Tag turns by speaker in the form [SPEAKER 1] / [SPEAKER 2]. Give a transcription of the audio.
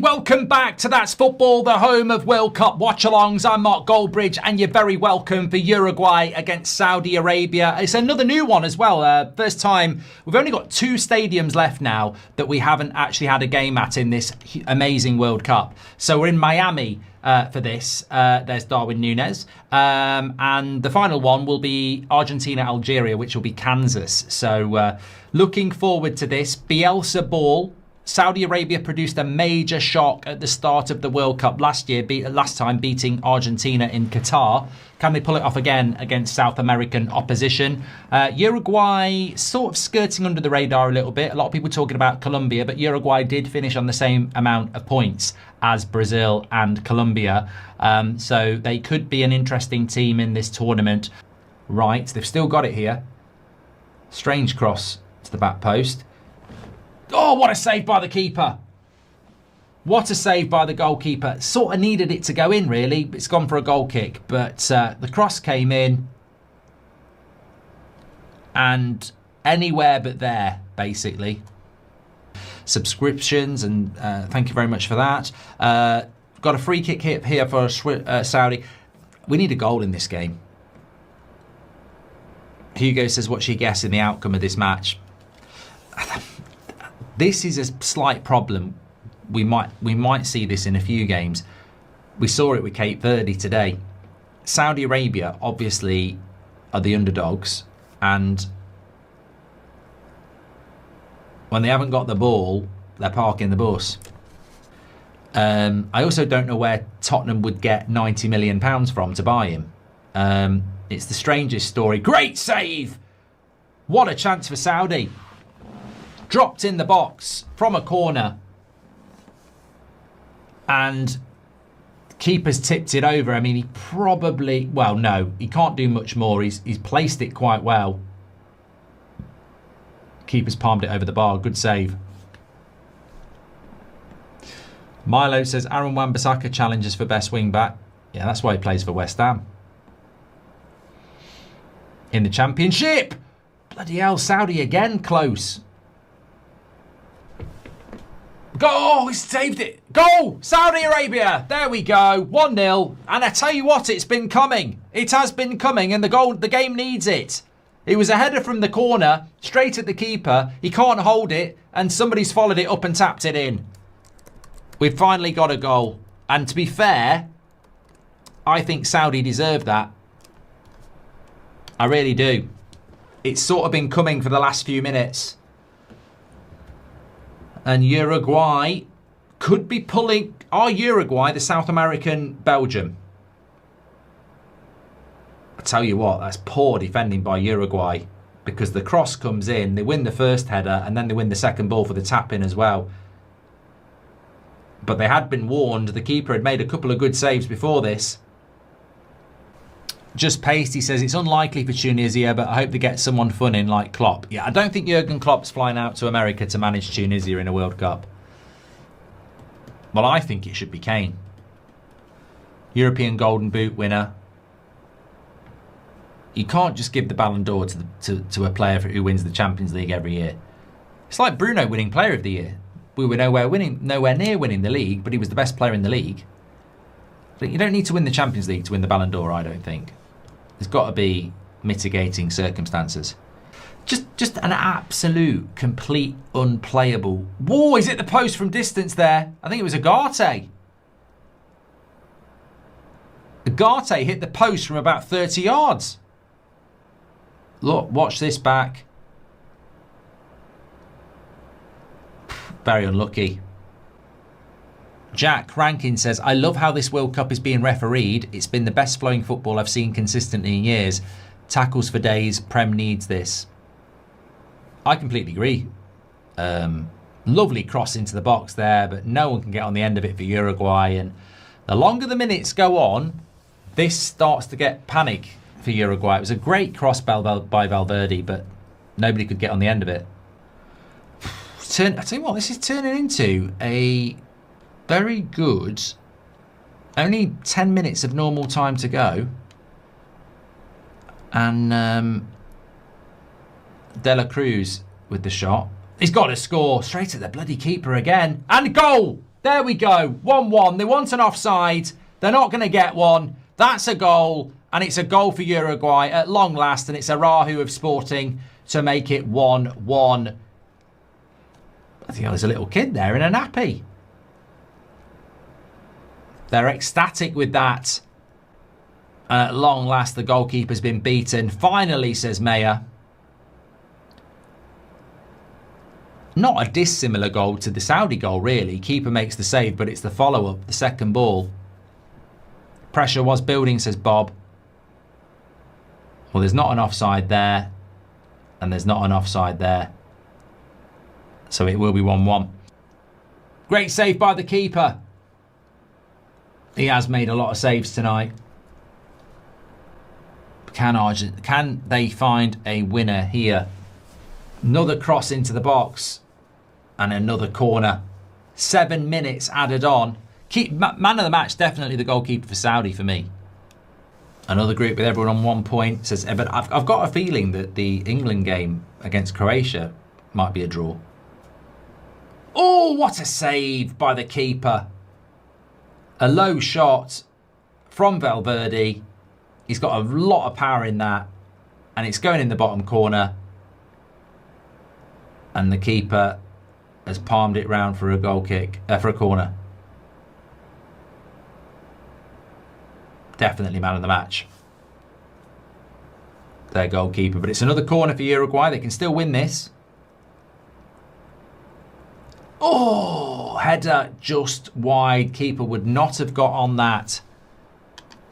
[SPEAKER 1] welcome back to That's Football, the home of World Cup watch-alongs. I'm Mark Goldbridge, and you're very welcome for Uruguay against Saudi Arabia. It's another new one as well. First time, we've only got 2 stadiums left now that we haven't actually had a game at in this amazing World Cup. So we're in Miami for this. There's Darwin Núñez. And the final one will be Argentina-Algeria, which will be Kansas. So looking forward to this. Bielsa ball. Saudi Arabia produced a major shock at the start of the World Cup last time beating Argentina in Qatar. Can they pull it off again against South American opposition? Uruguay sort of skirting under the radar a little bit. A lot of people talking about Colombia, but Uruguay did finish on the same amount of points as Brazil and Colombia. So they could be an interesting team in this tournament. Right, they've still got it here. Strange cross to the back post. Oh, what a save by the keeper. What a save by the goalkeeper. Sort of needed it to go in, really. It's gone for a goal kick. But the cross came in. And anywhere but there, basically. Subscriptions, and thank you very much for that. Got a free kick here for Saudi. We need a goal in this game. Hugo says, what's your guess in the outcome of this match? This is a slight problem. We might see this in a few games. We saw it with Cape Verde today. Saudi Arabia obviously are the underdogs, and when they haven't got the ball, they're parking the bus. I also don't know where Tottenham would get £90 million from to buy him. It's the strangest story. Great save! What a chance for Saudi. Dropped in the box from a corner. And keeper's tipped it over. I mean, he probably... Well, no, he can't do much more. He's placed it quite well. Keeper's palmed it over the bar. Good save. Milo says, Aaron Wan-Bissaka challenges for best wing-back. Yeah, that's why he plays for West Ham. In the Championship! Bloody hell, Saudi again, close. Go! He saved it. Goal! Saudi Arabia. There we go. 1-0. And I tell you what, it's been coming. It has been coming, and the game needs it. It was a header from the corner, straight at the keeper. He can't hold it, and somebody's followed it up and tapped it in. We've finally got a goal. And to be fair, I think Saudi deserve that. I really do. It's sort of been coming for the last few minutes. And Uruguay could be pulling... Are Uruguay the South American Belgium? I tell you what, that's poor defending by Uruguay. Because the cross comes in, they win the first header, and then they win the second ball for the tap-in as well. But they had been warned. The keeper had made a couple of good saves before this. Just Paste, he says, it's unlikely for Tunisia, but I hope they get someone fun in like Klopp. Yeah, I don't think Jurgen Klopp's flying out to America to manage Tunisia in a World Cup. Well, I think it should be Kane. European Golden Boot winner. You can't just give the Ballon d'Or to a player who wins the Champions League every year. It's like Bruno winning Player of the Year. We were nowhere near winning the league, but he was the best player in the league. But you don't need to win the Champions League to win the Ballon d'Or, I don't think. There's got to be mitigating circumstances. Just an absolute, complete, unplayable... Whoa, he's hit the post from distance there. I think it was Agate. Agate hit the post from about 30 yards. Look, watch this back. Very unlucky. Jack Rankin says, I love how this World Cup is being refereed. It's been the best flowing football I've seen consistently in years. Tackles for days. Prem needs this. I completely agree. Lovely cross into the box there, but no one can get on the end of it for Uruguay. And the longer the minutes go on, this starts to get panic for Uruguay. It was a great cross by Valverde, but nobody could get on the end of it. I tell you what, this is turning into a very good... Only 10 minutes of normal time to go. And De La Cruz with the shot. He's got to score straight at the bloody keeper again. And goal! There we go. 1-1. They want an offside. They're not going to get one. That's a goal. And it's a goal for Uruguay at long last. And it's Arahu of Sporting to make it 1-1. I think there's a little kid there in a nappy. They're ecstatic with that. And at long last, the goalkeeper's been beaten. Finally, says Mayer. Not a dissimilar goal to the Saudi goal, really. Keeper makes the save, but it's the follow-up, the second ball. Pressure was building, says Bob. Well, there's not an offside there. And there's not an offside there. So it will be 1-1. Great save by the keeper. He has made a lot of saves tonight. Can they find a winner here? Another cross into the box. And another corner. 7 minutes added on. Man of the match, definitely the goalkeeper for Saudi for me. Another group with everyone on 1 point. Says, but I've got a feeling that the England game against Croatia might be a draw. Oh, what a save by the keeper. A low shot from Valverde. He's got a lot of power in that. And it's going in the bottom corner. And the keeper has palmed it round for a goal kick, for a corner. Definitely man of the match. Their goalkeeper. But it's another corner for Uruguay. They can still win this. Oh, header just wide. Keeper would not have got on that.